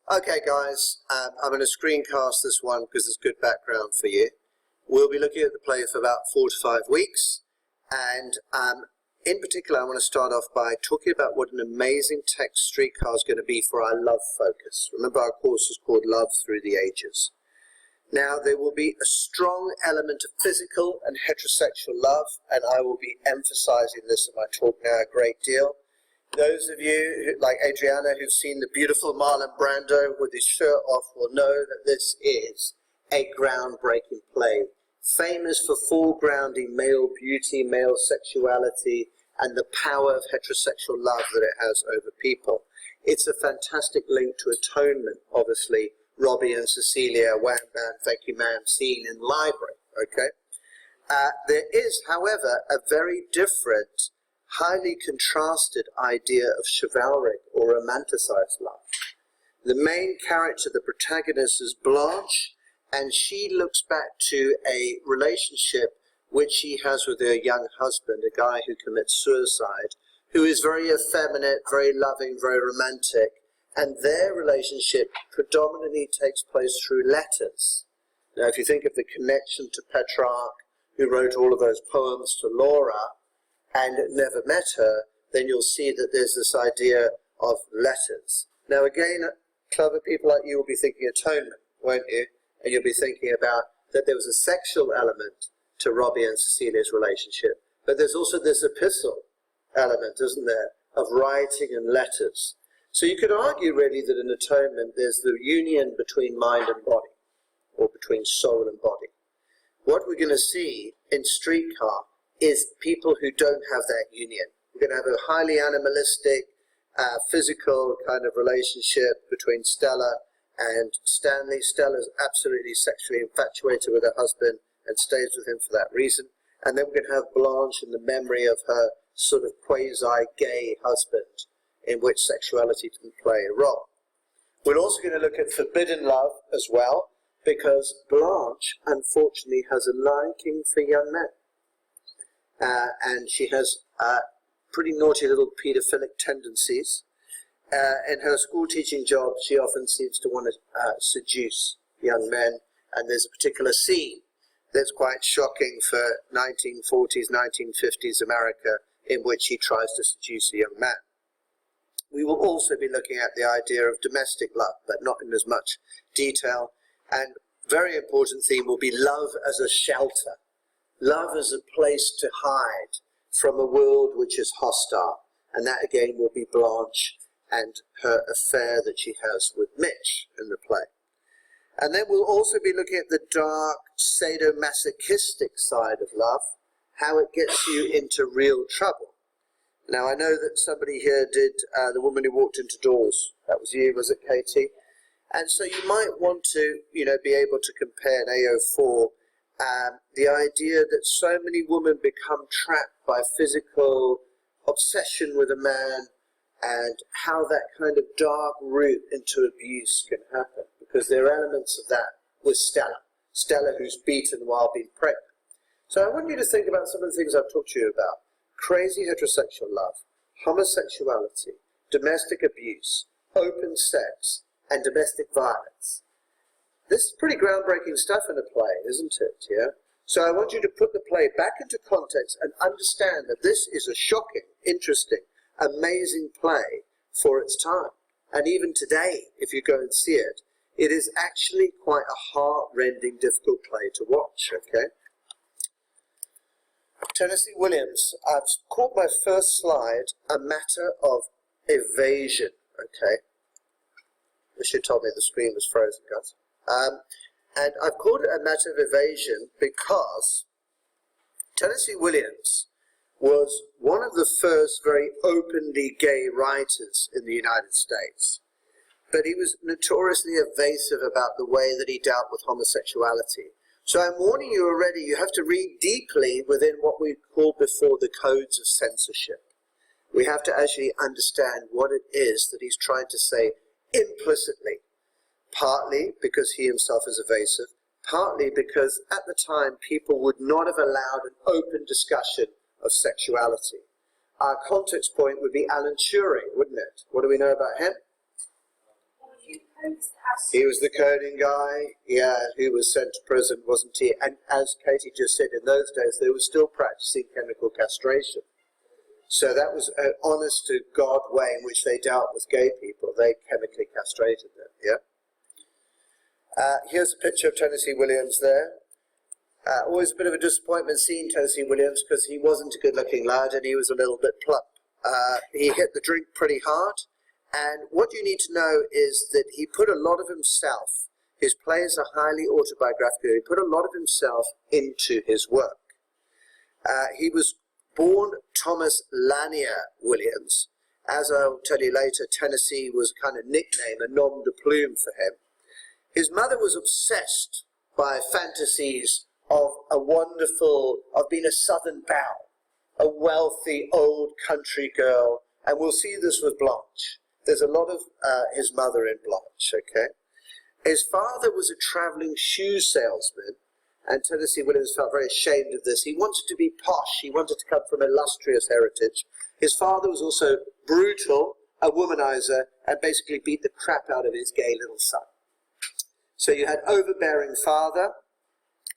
Okay guys, I'm going to screencast this one because it's good background for you. We'll be looking at the play for about 4 to 5 weeks, and in particular I want to start off by talking about what an amazing text Streetcar is going to be for our love focus. Remember, our course is called Love Through the Ages. Now there will be a strong element of physical and heterosexual love, and I will be emphasizing this in my talk now a great deal. Those of you, like Adriana, who've seen the beautiful Marlon Brando with his shirt off will know that this is a groundbreaking play, famous for foregrounding male beauty, male sexuality, and the power of heterosexual love that it has over people. It's a fantastic link to atonement, obviously, Robbie and Cecilia, wham bam, thank you ma'am, scene in the library, okay? There is, however, a very different, highly contrasted idea of chivalric or romanticized love. The main character, the protagonist, is Blanche, and she looks back to a relationship which she has with her young husband, a guy who commits suicide, who is very effeminate, very loving, very romantic, and their relationship predominantly takes place through letters. Now, if you think of the connection to Petrarch, who wrote all of those poems to Laura, and never met her, then you'll see that there's this idea of letters. Now again, clever people like you will be thinking atonement, won't you? And you'll be thinking about that there was a sexual element to Robbie and Cecilia's relationship, but there's also this epistle element, isn't there, of writing and letters. So you could argue really that in atonement there's the union between mind and body, or between soul and body. What we're going to see in Streetcar is people who don't have that union. We're going to have a highly animalistic, physical kind of relationship between Stella and Stanley. Stella's absolutely sexually infatuated with her husband and stays with him for that reason. And then we're going to have Blanche in the memory of her sort of quasi-gay husband, in which sexuality didn't play a role. We're also going to look at forbidden love as well, because Blanche, unfortunately, has a liking for young men. And she has pretty naughty little paedophilic tendencies. In her school teaching job, she often seems to want to seduce young men, and there's a particular scene that's quite shocking for 1940s, 1950s America, in which she tries to seduce a young man. We will also be looking at the idea of domestic love, but not in as much detail. And very important theme will be love as a shelter. Love as a place to hide from a world which is hostile. And that again will be Blanche and her affair that she has with Mitch in the play. And then we'll also be looking at the dark, sadomasochistic side of love, how it gets you into real trouble. Now I know that somebody here did The Woman Who Walked Into Doors. That was you, was it, Katie? And so you might want to, be able to compare in AO4 the idea that so many women become trapped by physical obsession with a man, and how that kind of dark route into abuse can happen, because there are elements of that with Stella who's beaten while being pregnant. So I want you to think about some of the things I've talked to you about: crazy heterosexual love, homosexuality, domestic abuse, open sex, and domestic violence. This is pretty groundbreaking stuff in a play, isn't it? Yeah. So I want you to put the play back into context and understand that this is a shocking, interesting, amazing play for its time. And even today, if you go and see it, it is actually quite a heart-rending, difficult play to watch, okay? Tennessee Williams, I've called my first slide A Matter of Evasion, okay? I should have told me the screen was frozen, guys. And I've called it A Matter of Evasion because Tennessee Williams was one of the first very openly gay writers in the United States. But he was notoriously evasive about the way that he dealt with homosexuality. So I'm warning you already, you have to read deeply within what we called before the codes of censorship. We have to actually understand what it is that he's trying to say implicitly. Partly because he himself is evasive, partly because at the time people would not have allowed an open discussion of sexuality. Our context point would be Alan Turing, wouldn't it? What do we know about him? He was the coding guy, yeah, who was sent to prison, wasn't he? And as Katie just said, in those days, they were still practicing chemical castration. So that was an honest-to-God way in which they dealt with gay people. They chemically castrated them, yeah? Here's a picture of Tennessee Williams there. Always a bit of a disappointment seeing Tennessee Williams because he wasn't a good-looking lad and he was a little bit plump. He hit the drink pretty hard, and what you need to know is that he put a lot of himself, his plays are highly autobiographical, he put a lot of himself into his work. He was born Thomas Lanier Williams. As I'll tell you later, Tennessee was a kind of nickname, a nom de plume for him. His mother was obsessed by fantasies of being a southern belle, a wealthy old country girl, and we'll see this with Blanche. There's a lot of his mother in Blanche, okay? His father was a traveling shoe salesman, and Tennessee Williams felt very ashamed of this. He wanted to be posh. He wanted to come from illustrious heritage. His father was also brutal, a womanizer, and basically beat the crap out of his gay little son. So you had overbearing father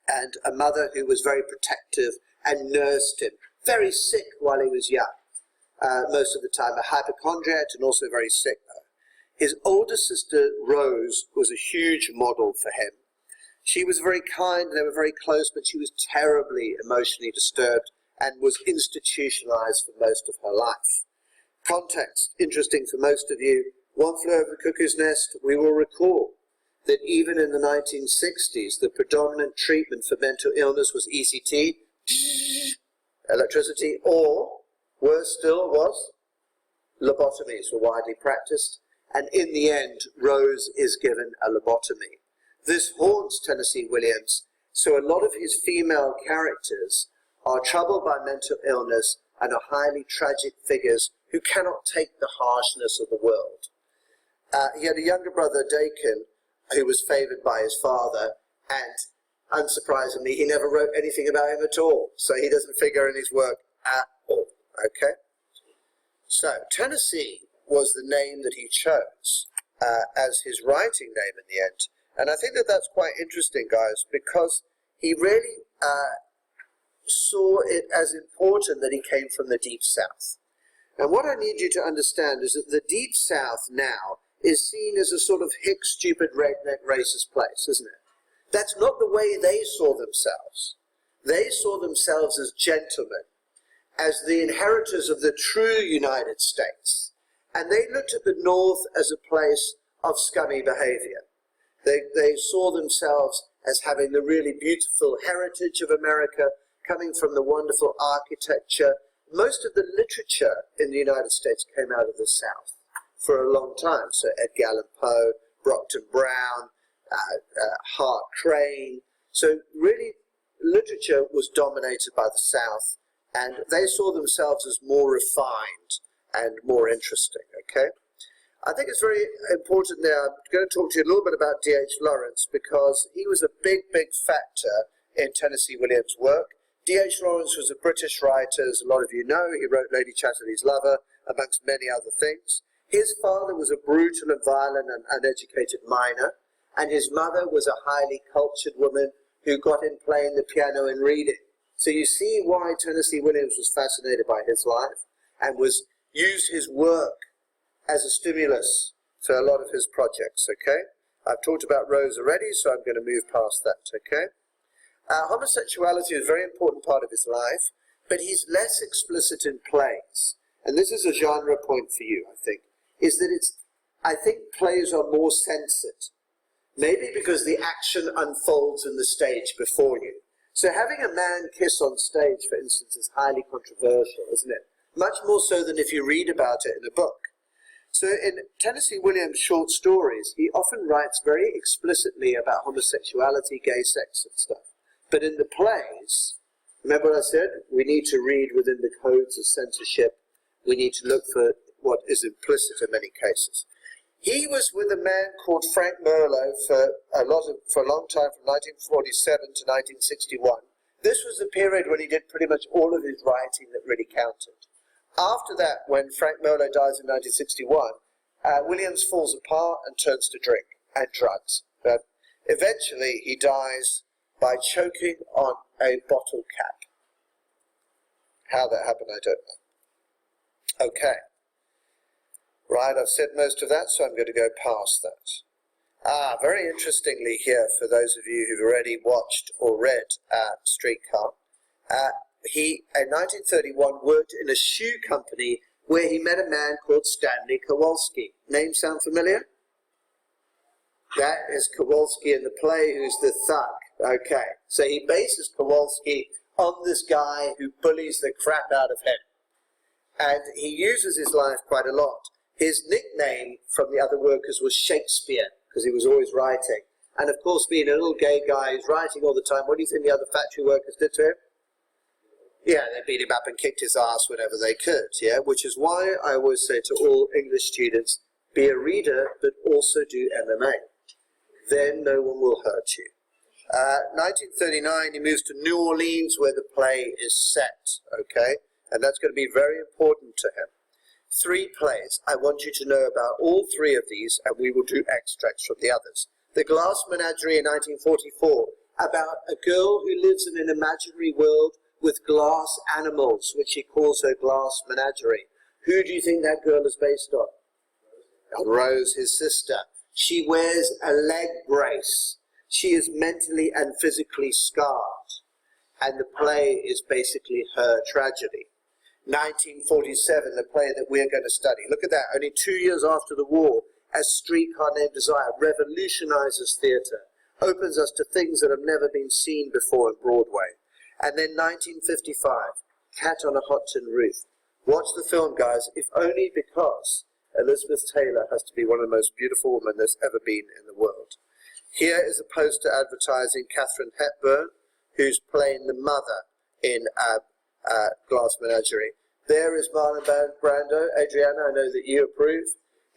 and a mother who was very protective and nursed him. Very sick while he was young, most of the time, a hypochondriac and also very sick though. His older sister, Rose, was a huge model for him. She was very kind, they were very close, but she was terribly emotionally disturbed and was institutionalized for most of her life. Context, interesting for most of you, One Flew Over the Cuckoo's Nest, we will recall that even in the 1960s, the predominant treatment for mental illness was ECT, electricity, or, worse still, was lobotomies were widely practiced, and in the end, Rose is given a lobotomy. This haunts Tennessee Williams, so a lot of his female characters are troubled by mental illness and are highly tragic figures who cannot take the harshness of the world. He had a younger brother, Dakin, who was favoured by his father, and unsurprisingly, he never wrote anything about him at all, so he doesn't figure in his work at all, okay? So, Tennessee was the name that he chose as his writing name in the end, and I think that that's quite interesting, guys, because he really saw it as important that he came from the Deep South. And what I need you to understand is that the Deep South now is seen as a sort of hick, stupid, redneck, racist place, isn't it? That's not the way they saw themselves. They saw themselves as gentlemen, as the inheritors of the true United States. And they looked at the North as a place of scummy behavior. They saw themselves as having the really beautiful heritage of America, coming from the wonderful architecture. Most of the literature in the United States came out of the South for a long time. So Edgar Allen Poe, Brockton Brown, Hart Crane. So really, literature was dominated by the South, and they saw themselves as more refined and more interesting, okay? I think it's very important there. I'm going to talk to you a little bit about D.H. Lawrence, because he was a big, big factor in Tennessee Williams' work. D.H. Lawrence was a British writer, as a lot of you know. He wrote Lady Chatterley's Lover, amongst many other things. His father was a brutal and violent and uneducated miner, and his mother was a highly cultured woman who got him playing the piano and reading. So you see why Tennessee Williams was fascinated by his life and used his work as a stimulus for a lot of his projects, okay? I've talked about Rose already, so I'm going to move past that, okay? Homosexuality is a very important part of his life, but he's less explicit in plays. And this is a genre point for you, I think, is that I think plays are more censored. Maybe because the action unfolds in the stage before you. So having a man kiss on stage, for instance, is highly controversial, isn't it? Much more so than if you read about it in a book. So in Tennessee Williams' short stories, he often writes very explicitly about homosexuality, gay sex and stuff. But in the plays, remember what I said? We need to read within the codes of censorship. We need to look for what is implicit in many cases. He was with a man called Frank Merlo for a long time, from 1947 to 1961. This was the period when he did pretty much all of his writing that really counted. After that, when Frank Merlo dies in 1961, Williams falls apart and turns to drink and drugs. But eventually he dies by choking on a bottle cap. How that happened, I don't know. Okay. Right, I've said most of that, so I'm going to go past that. Very interestingly here, for those of you who've already watched or read Streetcar, he, in 1931, worked in a shoe company where he met a man called Stanley Kowalski. Name sound familiar? That is Kowalski in the play, who's the thug. Okay, so he bases Kowalski on this guy who bullies the crap out of him. And he uses his life quite a lot. His nickname from the other workers was Shakespeare, because he was always writing. And of course, being a little gay guy who's writing all the time, what do you think the other factory workers did to him? Yeah, they beat him up and kicked his ass whenever they could, yeah? Which is why I always say to all English students, be a reader, but also do MMA. Then no one will hurt you. 1939, he moves to New Orleans, where the play is set, okay? And that's going to be very important to him. 3 plays. I want you to know about all 3 of these, and we will do extracts from the others. The Glass Menagerie in 1944, about a girl who lives in an imaginary world with glass animals, which he calls her Glass Menagerie. Who do you think that girl is based on? Rose, his sister. She wears a leg brace. She is mentally and physically scarred. And the play is basically her tragedy. 1947, the play that we're going to study. Look at that, only 2 years after the war, as Streetcar Named Desire revolutionizes theatre, opens us to things that have never been seen before on Broadway. And then 1955, Cat on a Hot Tin Roof. Watch the film, guys, if only because Elizabeth Taylor has to be one of the most beautiful women there's ever been in the world. Here is a poster advertising Katharine Hepburn, who's playing the mother in Glass Menagerie. There is Marlon Brando. Adriana, I know that you approve.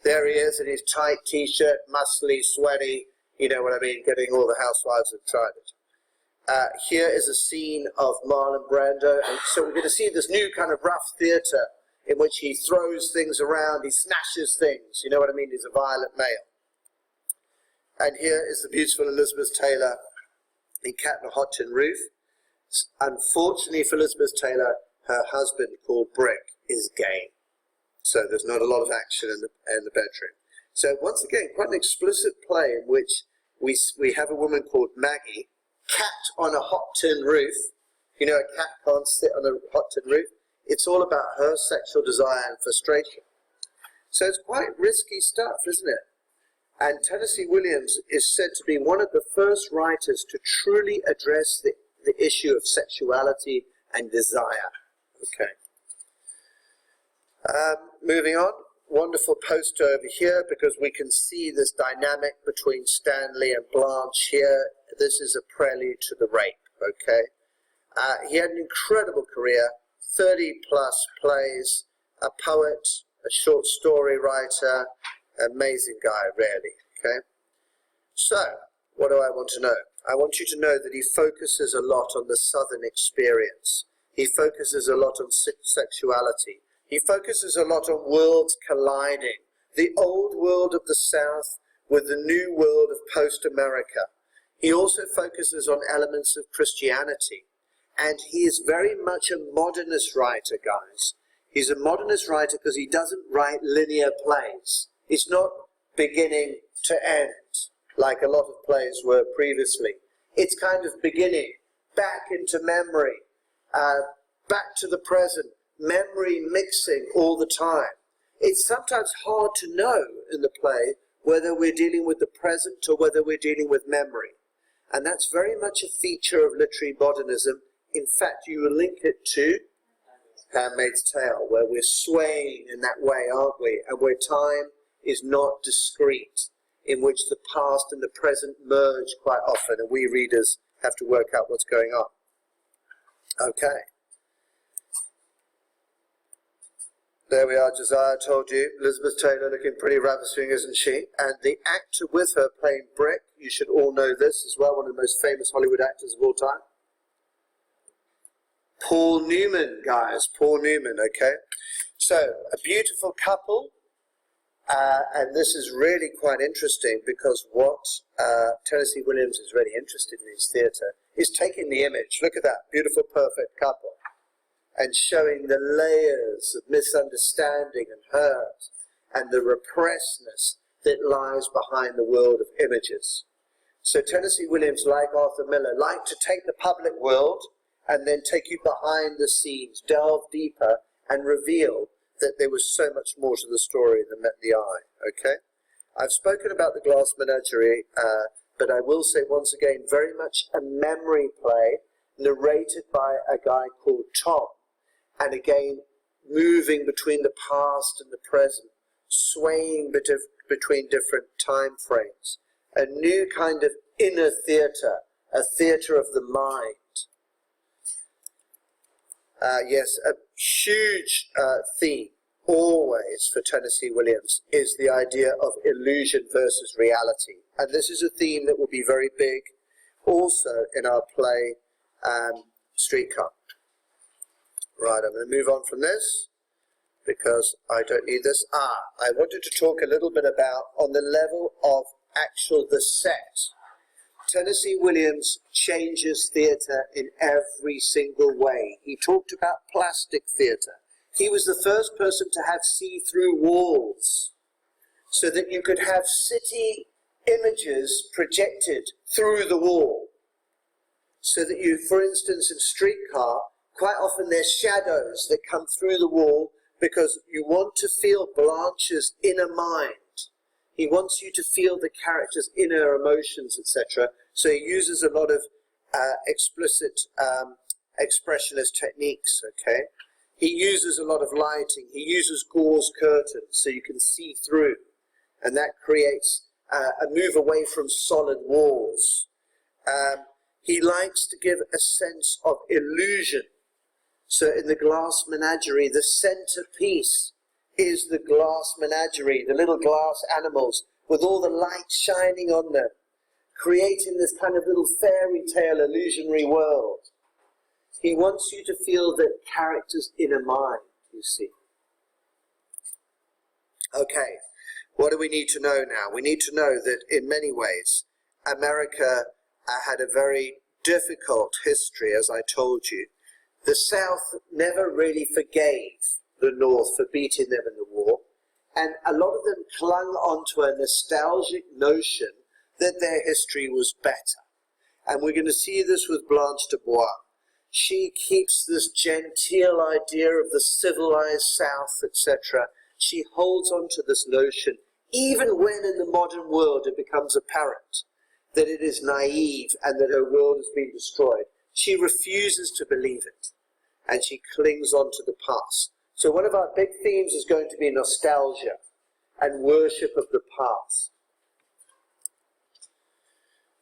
There he is in his tight t-shirt, muscly, sweaty, you know what I mean, getting all the housewives excited. Here is a scene of Marlon Brando, and so we're going to see this new kind of rough theatre in which he throws things around, he snatches things, you know what I mean, he's a violent male. And here is the beautiful Elizabeth Taylor in Cat on a Hot Tin Roof. Unfortunately for Elizabeth Taylor, her husband, called Brick, is gay. So there's not a lot of action in the bedroom. So once again, quite an explicit play in which we have a woman called Maggie, cat on a hot tin roof. You know, a cat can't sit on a hot tin roof. It's all about her sexual desire and frustration. So it's quite risky stuff, isn't it? And Tennessee Williams is said to be one of the first writers to truly address the issue of sexuality and desire. Okay. Moving on. Wonderful poster over here, because we can see this dynamic between Stanley and Blanche here. This is a prelude to the rape, okay? He had an incredible career, 30 plus plays, a poet, a short story writer, amazing guy, really, okay? So, what do I want to know? I want you to know that he focuses a lot on the Southern experience. He focuses a lot on sexuality. He focuses a lot on worlds colliding, the old world of the South with the new world of post-America. He also focuses on elements of Christianity. And he is very much a modernist writer, guys. He's a modernist writer because he doesn't write linear plays. It's not beginning to end, like a lot of plays were previously. It's kind of beginning, back into memory, back to the present, memory mixing all the time. It's sometimes hard to know in the play whether we're dealing with the present or whether we're dealing with memory. And that's very much a feature of literary modernism. In fact, you will link it to Handmaid's Tale, where we're swaying in that way, aren't we? And where time is not discrete, in which the past and the present merge quite often, and we readers have to work out what's going on. Okay. There we are, Josiah told you. Elizabeth Taylor looking pretty ravishing, isn't she? And the actor with her playing Brick, you should all know this as well, one of the most famous Hollywood actors of all time. Paul Newman, guys, Paul Newman, okay? So, a beautiful couple, And this is really quite interesting because what Tennessee Williams is really interested in his theatre is taking the image, look at that beautiful, perfect couple, and showing the layers of misunderstanding and hurt and the repressedness that lies behind the world of images. So Tennessee Williams, like Arthur Miller, liked to take the public world and then take you behind the scenes, delve deeper, and reveal that there was so much more to the story than met the eye, okay? I've spoken about the Glass Menagerie, but I will say once again, very much a memory play narrated by a guy called Tom, and again, moving between the past and the present, swaying between different time frames. A new kind of inner theatre, a theatre of the mind. Yes, a huge theme always for Tennessee Williams is the idea of illusion versus reality. And this is a theme that will be very big also in our play Streetcar. Right, I'm going to move on from this because I don't need this. I wanted to talk a little bit about, on the level of the set. Tennessee Williams changes theatre in every single way. He talked about plastic theatre. He was the first person to have see-through walls so that you could have city images projected through the wall. So that you, for instance, in Streetcar, quite often there's shadows that come through the wall because you want to feel Blanche's inner mind. He wants you to feel the character's inner emotions, etc. So he uses a lot of explicit expressionist techniques, okay? He uses a lot of lighting. He uses gauze curtains so you can see through. And that creates a move away from solid walls. He likes to give a sense of illusion. So in the Glass Menagerie, the centerpiece is the Glass Menagerie, the little glass animals with all the light shining on them, creating this kind of little fairy tale illusionary world. He wants you to feel the character's inner mind, you see. Okay, what do we need to know now? We need to know that in many ways, America had a very difficult history, as I told you. The South never really forgave the North for beating them in the war, and a lot of them clung onto a nostalgic notion that their history was better. And we're going to see this with Blanche de Bois. She keeps this genteel idea of the civilized South, etc. She holds on to this notion, even when in the modern world it becomes apparent that it is naive and that her world has been destroyed. She refuses to believe it, and she clings on to the past. So one of our big themes is going to be nostalgia and worship of the past.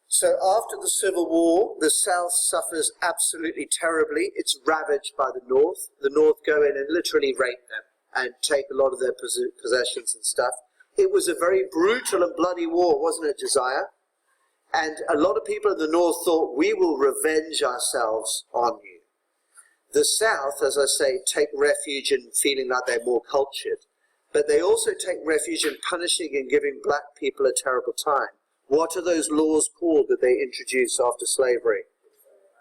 So after the Civil War, the South suffers absolutely terribly. It's ravaged by the North. The North go in and literally rape them and take a lot of their possessions and stuff. It was a very brutal and bloody war, wasn't it, Josiah? And a lot of people in the North thought, we will revenge ourselves on you. The South, as I say, take refuge in feeling like they're more cultured, but they also take refuge in punishing and giving black people a terrible time. What are those laws called that they introduced after slavery?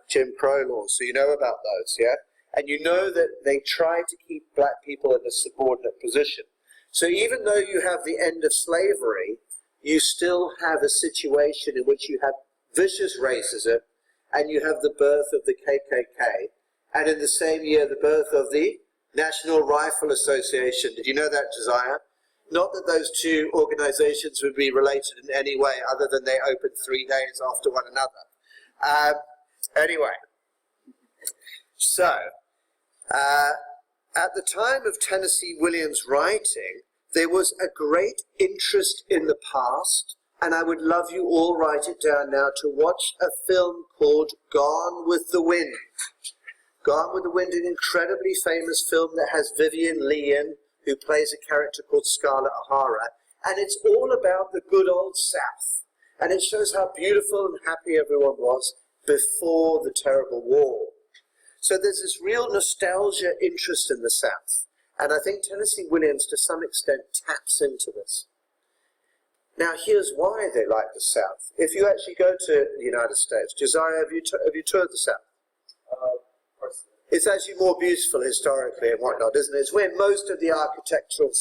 Jim Crow laws. So you know about those, yeah? And you know that they try to keep black people in a subordinate position. So even though you have the end of slavery, you still have a situation in which you have vicious racism and you have the birth of the KKK. And in the same year, the birth of the National Rifle Association. Did you know that, Josiah? Not that those two organizations would be related in any way other than they opened 3 days after one another. Anyway, so at the time of Tennessee Williams' writing, there was a great interest in the past, and I would love you all, write it down now, to watch a film called Gone with the Wind. Gone with the Wind, an incredibly famous film that has Vivian Leigh in, who plays a character called Scarlett O'Hara, and it's all about the good old South. And it shows how beautiful and happy everyone was before the terrible war. So there's this real nostalgia interest in the South. And I think Tennessee Williams, to some extent, taps into this. Now, here's why they like the South. If you actually go to the United States, Josiah, have you toured the South? It's actually more beautiful historically and whatnot, isn't it? It's where most of the architectural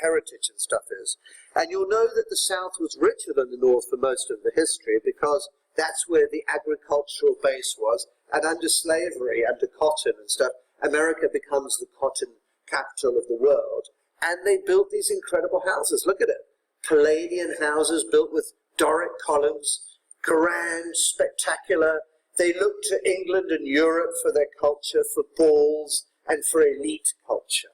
heritage and stuff is. And you'll know that the South was richer than the North for most of the history because that's where the agricultural base was. And under slavery, under cotton and stuff, America becomes the cotton capital of the world. And they built these incredible houses. Look at it. Palladian houses built with Doric columns, grand, spectacular. They looked to England and Europe for their culture, for balls, and for elite culture.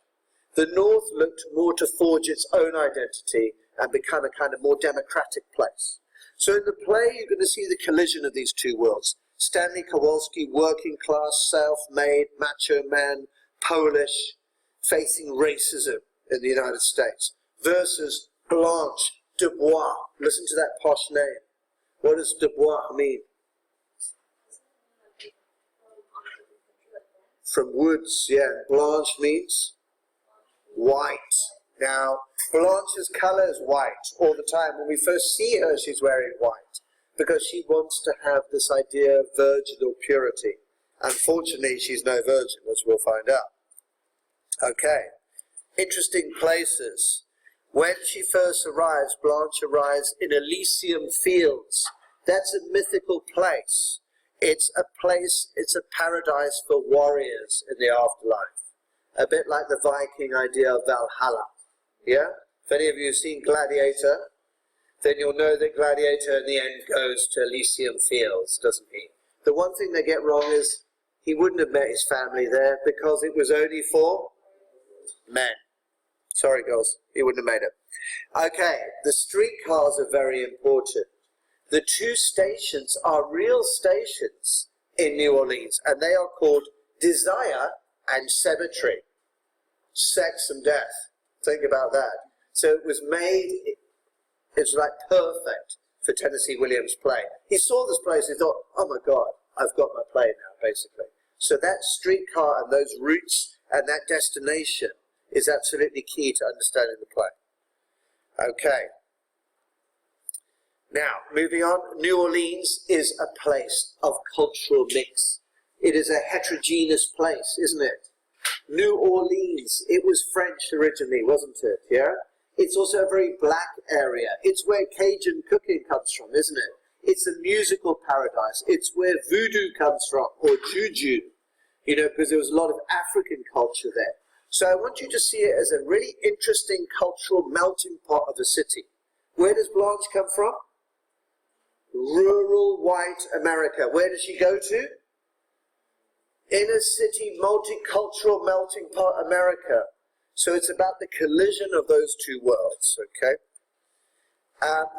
The North looked more to forge its own identity and become a kind of more democratic place. So in the play, you're going to see the collision of these two worlds. Stanley Kowalski, working class, self-made, macho man, Polish, facing racism in the United States, versus Blanche Dubois. Listen to that posh name. What does Dubois mean? From woods, yeah. Blanche means white. Now, Blanche's colour is white all the time. When we first see her, she's wearing white because she wants to have this idea of virginal purity. Unfortunately, she's no virgin, as we'll find out. Okay. Interesting places. When she first arrives, Blanche arrives in Elysium Fields. That's a mythical place. It's a place, it's a paradise for warriors in the afterlife. A bit like the Viking idea of Valhalla. Yeah? If any of you have seen Gladiator, then you'll know that Gladiator in the end goes to Elysium Fields, doesn't he? The one thing they get wrong is he wouldn't have met his family there because it was only for men. Sorry, girls, he wouldn't have made it. Okay, the streetcars are very important. The two stations are real stations in New Orleans, and they are called Desire and Cemetery. Sex and death. Think about that. So it was made, it's like perfect for Tennessee Williams' play. He saw this place, he thought, oh my God, I've got my play now, basically. So that streetcar and those routes and that destination is absolutely key to understanding the play. Okay. Now, moving on, New Orleans is a place of cultural mix. It is a heterogeneous place, isn't it? New Orleans, it was French originally, wasn't it? Yeah? It's also a very black area. It's where Cajun cooking comes from, isn't it? It's a musical paradise. It's where voodoo comes from, or juju, you know, because there was a lot of African culture there. So I want you to see it as a really interesting cultural melting pot of a city. Where does Blanche come from? Rural white America. Where does she go to? Inner city, multicultural melting pot America. So it's about the collision of those two worlds, okay?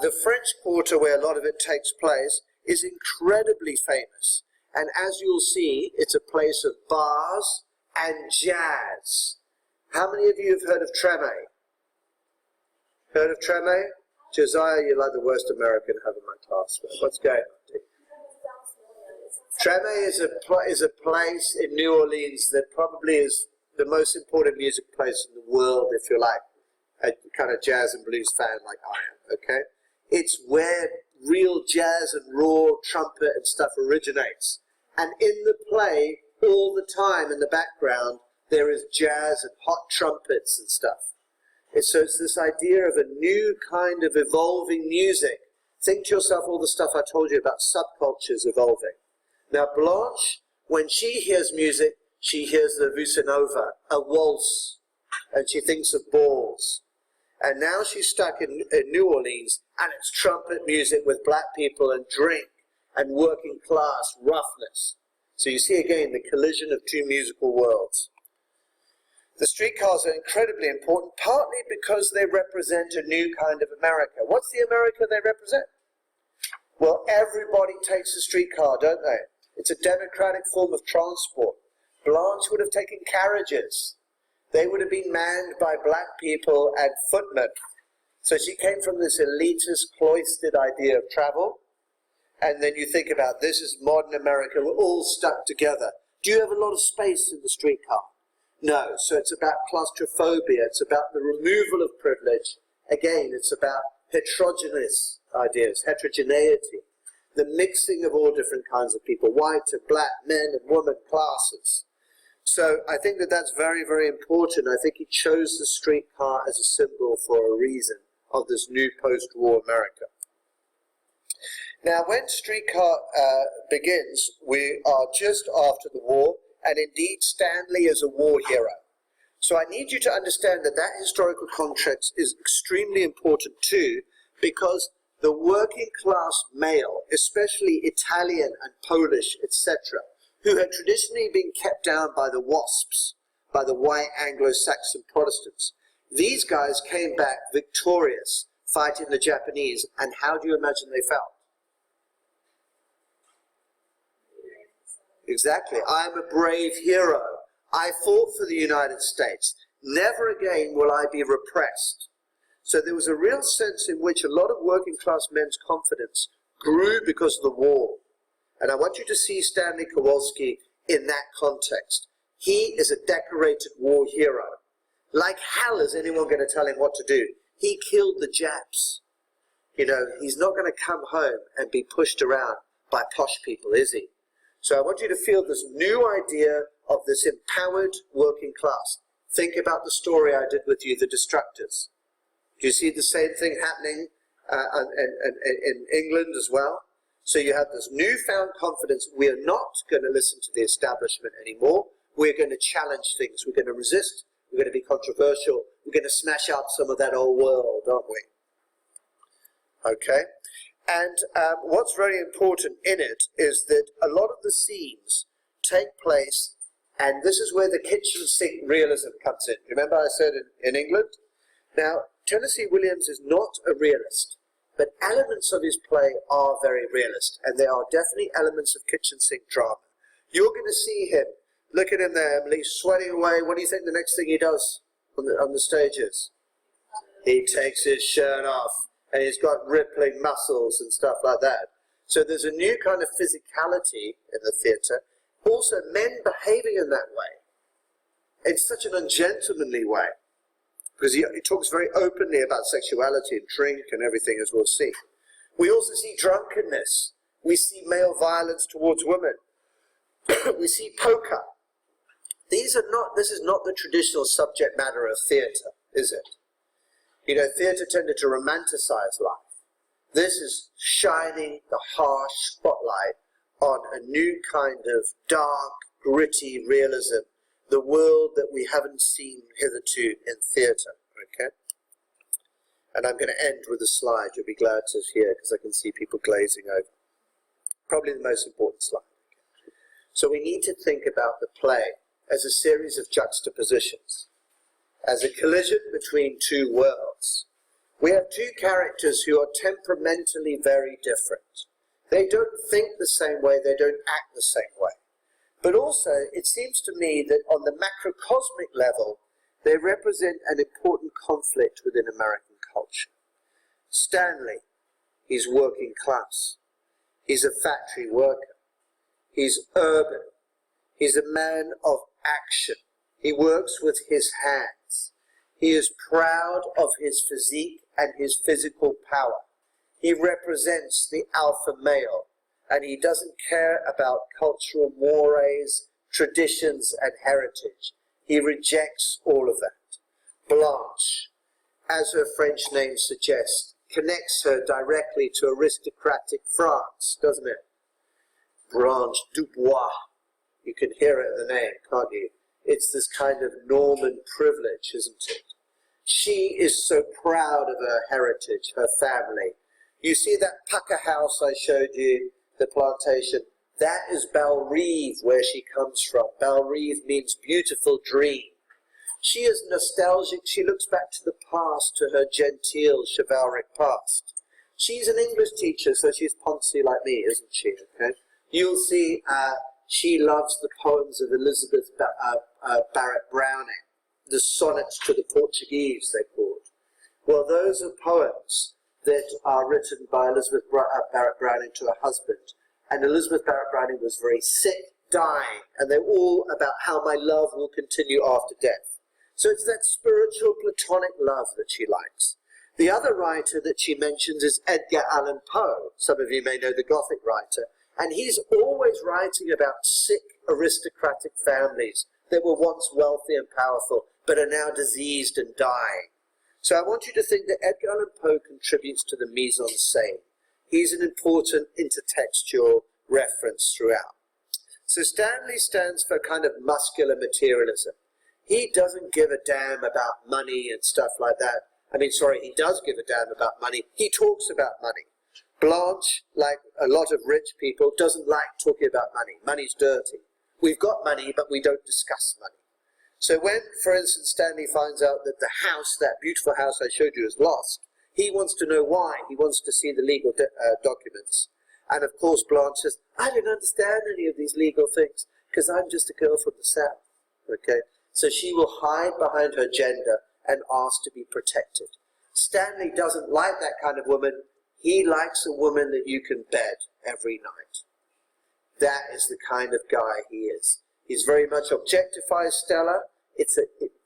The French Quarter, where a lot of it takes place, is incredibly famous. And as you'll see, it's a place of bars and jazz. How many of you have heard of Treme? Heard of Treme? Josiah, you're like the worst American having my class. What's going on? Treme is a place in New Orleans that probably is the most important music place in the world, if you like. A kind of jazz and blues fan like I am, okay? It's where real jazz and raw trumpet and stuff originates. And in the play, all the time in the background, there is jazz and hot trumpets and stuff. So it's this idea of a new kind of evolving music. Think to yourself all the stuff I told you about subcultures evolving. Now Blanche, when she hears music, she hears the Bossa Nova, a waltz, and she thinks of balls. And now she's stuck in New Orleans, and it's trumpet music with black people and drink and working class roughness. So you see again the collision of two musical worlds. The streetcars are incredibly important, partly because they represent a new kind of America. What's the America they represent? Well, everybody takes a streetcar, don't they? It's a democratic form of transport. Blanche would have taken carriages. They would have been manned by black people and footmen. So she came from this elitist, cloistered idea of travel. And then you think about this is modern America. We're all stuck together. Do you have a lot of space in the streetcar? No, so it's about claustrophobia, it's about the removal of privilege. Again, it's about heterogeneous ideas, heterogeneity, the mixing of all different kinds of people, white and black, men and women, classes. So I think that that's very, very important. I think he chose the streetcar as a symbol for a reason of this new post-war America. Now, when Streetcar begins, we are just after the war, and indeed Stanley is a war hero. So I need you to understand that that historical context is extremely important too, because the working class male, especially Italian and Polish, etc., who had traditionally been kept down by the WASPs, by the white Anglo-Saxon Protestants, these guys came back victorious, fighting the Japanese, and how do you imagine they felt? Exactly. I am a brave hero. I fought for the United States. Never again will I be repressed. So there was a real sense in which a lot of working class men's confidence grew because of the war. And I want you to see Stanley Kowalski in that context. He is a decorated war hero. Like hell is anyone going to tell him what to do? He killed the Japs. You know, he's not going to come home and be pushed around by posh people, is he? So I want you to feel this new idea of this empowered working class. Think about the story I did with you, the Destructors. Do you see the same thing happening in England as well? So you have this newfound confidence. We are not going to listen to the establishment anymore. We're going to challenge things. We're going to resist. We're going to be controversial. We're going to smash up some of that old world, aren't we? Okay. And what's very important in it is that a lot of the scenes take place, and this is where the kitchen sink realism comes in. Remember I said in England? Now, Tennessee Williams is not a realist, but elements of his play are very realist, and there are definitely elements of kitchen sink drama. You're going to see him. Look at him there, Emily, sweating away. What do you think the next thing he does on the stage is? He takes his shirt off, and he's got rippling muscles and stuff like that. So there's a new kind of physicality in the theatre. Also, men behaving in that way, in such an ungentlemanly way, because he talks very openly about sexuality and drink and everything, as we'll see. We also see drunkenness. We see male violence towards women. We see poker. This is not the traditional subject matter of theatre, is it? You know, theatre tended to romanticize life. This is shining the harsh spotlight on a new kind of dark, gritty realism, the world that we haven't seen hitherto in theatre, okay? And I'm going to end with a slide you'll be glad to hear, because I can see people glazing over. Probably the most important slide. So we need to think about the play as a series of juxtapositions, as a collision between two worlds. We have two characters who are temperamentally very different. They don't think the same way, they don't act the same way. But also, it seems to me that on the macrocosmic level, they represent an important conflict within American culture. Stanley, he's working class. He's a factory worker. He's urban. He's a man of action. He works with his hands. He is proud of his physique and his physical power. He represents the alpha male, and he doesn't care about cultural mores, traditions, and heritage. He rejects all of that. Blanche, as her French name suggests, connects her directly to aristocratic France, doesn't it? Blanche Dubois. You can hear it in the name, can't you? It's this kind of Norman privilege, isn't it? She is so proud of her heritage, her family. You see that pucker house I showed you, the plantation? That is Bellerive, where she comes from. Bellerive means beautiful dream. She is nostalgic. She looks back to the past, to her genteel, chivalric past. She's an English teacher, so she's poncy like me, isn't she? Okay? You'll see she loves the poems of Elizabeth Barrett Browning, the sonnets to the Portuguese, they called. Well, those are poems that are written by Elizabeth Barrett Browning to her husband. And Elizabeth Barrett Browning was very sick, dying, and they're all about how my love will continue after death. So it's that spiritual platonic love that she likes. The other writer that she mentions is Edgar Allan Poe. Some of you may know the Gothic writer. And he's always writing about sick aristocratic families that were once wealthy and powerful, but are now diseased and dying. So I want you to think that Edgar Allan Poe contributes to the mise-en-scène. He's an important intertextual reference throughout. So Stanley stands for kind of muscular materialism. He doesn't give a damn about money and stuff like that. He does give a damn about money. He talks about money. Blanche, like a lot of rich people, doesn't like talking about money. Money's dirty. We've got money, but we don't discuss money. So when, for instance, Stanley finds out that the house, that beautiful house I showed you, is lost, he wants to know why. He wants to see the legal documents. And of course, Blanche says, I don't understand any of these legal things, because I'm just a girl from the South. Okay? So she will hide behind her gender and ask to be protected. Stanley doesn't like that kind of woman. He likes a woman that you can bed every night. That is the kind of guy he is. He's very much objectifies Stella. It's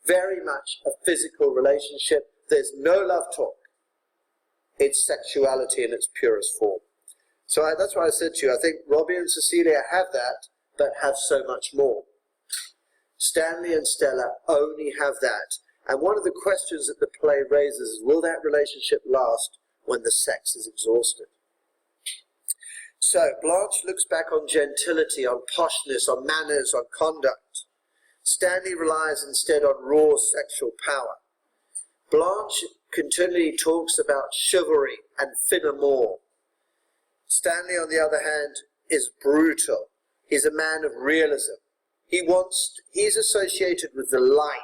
very much a physical relationship. There's no love talk. It's sexuality in its purest form. So that's why I said to you, I think Robbie and Cecilia have that, but have so much more. Stanley and Stella only have that. And one of the questions that the play raises is, will that relationship last when the sex is exhausted? So Blanche looks back on gentility, on poshness, on manners, on conduct. Stanley relies instead on raw sexual power. Blanche continually talks about chivalry and fin amour. Stanley, on the other hand, is brutal. He's a man of realism. He's associated with the light.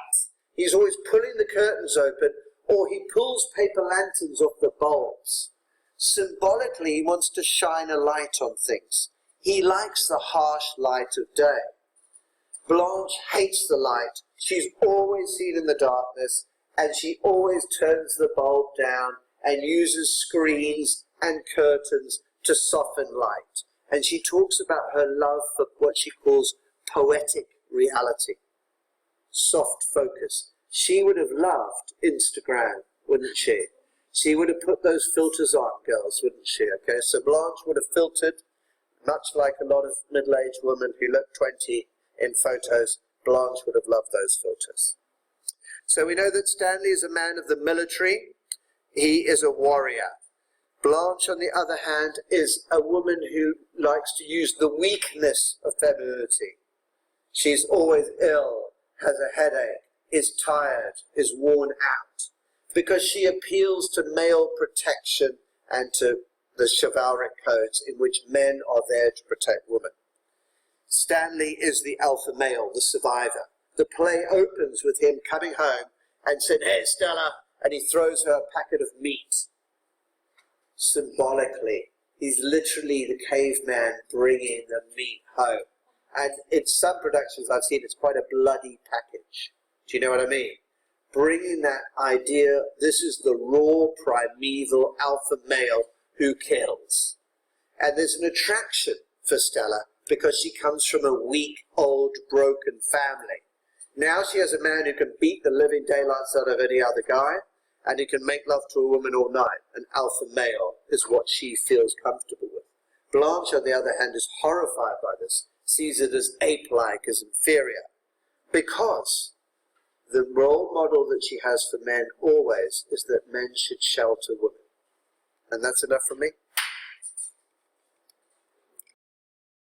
He's always pulling the curtains open, or he pulls paper lanterns off the bulbs. Symbolically, he wants to shine a light on things. He likes the harsh light of day. Blanche hates the light. She's always seen in the darkness, and she always turns the bulb down and uses screens and curtains to soften light. And she talks about her love for what she calls poetic reality, soft focus. She would have loved Instagram, wouldn't she? She would have put those filters on, girls, wouldn't she? Okay, so Blanche would have filtered, much like a lot of middle-aged women who look 20 in photos. Blanche would have loved those filters. So we know that Stanley is a man of the military. He is a warrior. Blanche, on the other hand, is a woman who likes to use the weakness of femininity. She's always ill, has a headache, is tired, is worn out, because she appeals to male protection and to the chivalric codes in which men are there to protect women. Stanley is the alpha male, the survivor. The play opens with him coming home and saying, "Hey, Stella," and he throws her a packet of meat. Symbolically, he's literally the caveman bringing the meat home. And in some productions I've seen, it's quite a bloody package. Do you know what I mean? Bringing that idea, this is the raw, primeval alpha male who kills. And there's an attraction for Stella because she comes from a weak, old, broken family. Now she has a man who can beat the living daylights out of any other guy, and who can make love to a woman all night. An alpha male is what she feels comfortable with. Blanche, on the other hand, is horrified by this, sees it as ape-like, as inferior, because the role model that she has for men always is that men should shelter women. And that's enough for me.